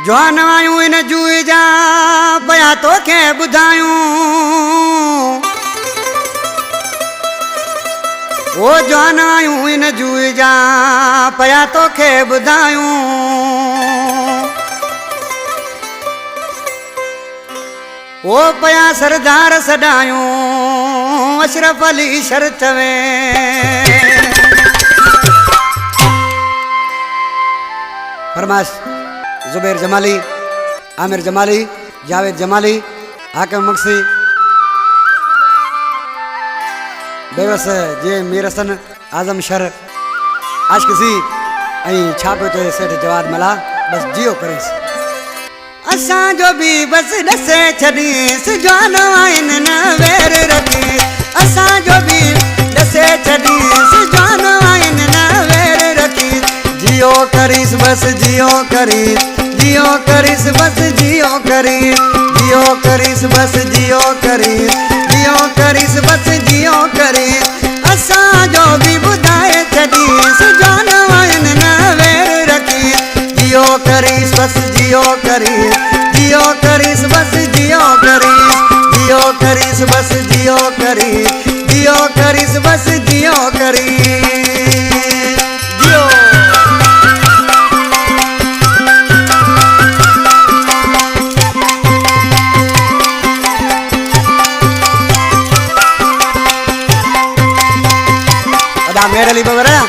जवान आयूं इन जूए जा पया तोखे ॿुधायूं ओ जवान आयूं इन जूए जा पया तोखे ॿुधायूं ओ पया सरदार सॾायूं अशरफ अली शर्त में फरमाश जुबैर जमाली, आमिर जमाली, जावेद जमाली, हाकिम मुक्सी, बेवस जे मीर हसन, आजम शर, आशकिसी, छापे तो सेठ जवाद मला बस जियो करेस। असां जो भी बस दसे छडीस जवान आइन न वेर रखीस असां जो भी दसे छडीस जवान आइन न वेर रखीस जियो करीस बस जियो करीस जियो करीस बस जियो करीस जियो करीस बस जियो करीस जियो करीस बस जियो करीस असां जो भी बुधाए छडीस जवान आइन न वेर रखीस जियो करीस बस जियो करीस जियो करीस बस जियो करीस जियो करीस बस जियो करीस जियो करीस बस जियो करीस जियो अदा मेरे लिए बबरा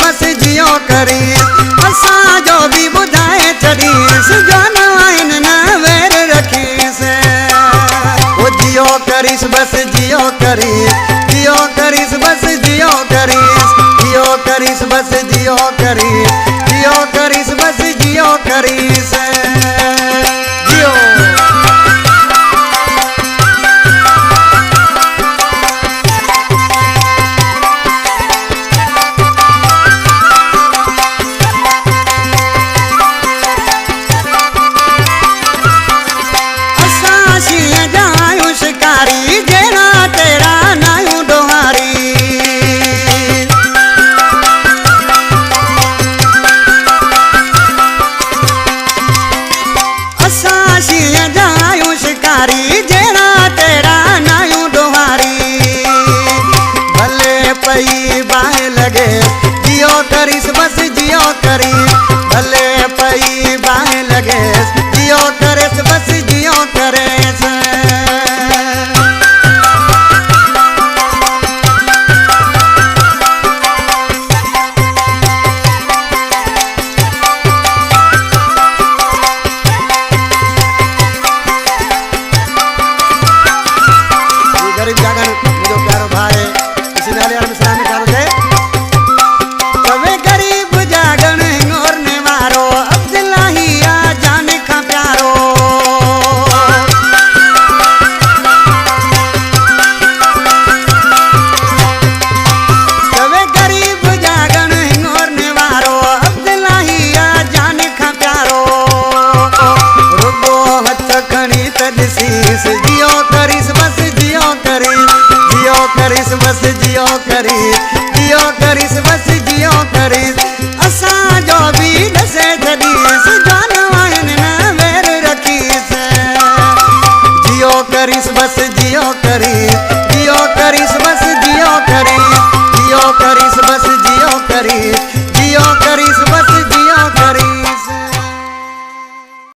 बस जियो करीस असां जो भी बुधाए छडीस जवान आइन न वेर रखीस ओ जियो करीस बस जियो करीस जियो करीस बस जियो करीस जियो करीस बस जियो करीस जियो करीस बस जियो करीस जियो जियो करीस बस जियो करीस भले पई बाहें लगेस जियो करेस बस जियो करेस गरीब जागन मुझे प्यारो भाई इसी नाले में सलाम करो दे जियो करीस बस जियो करीस जियो करीस बस जियो करीस जियो करीस बस जियो करीस असां जो भी दसे छडीस जवान आइन न वेर रखीस जियो करीस बस जियो करीस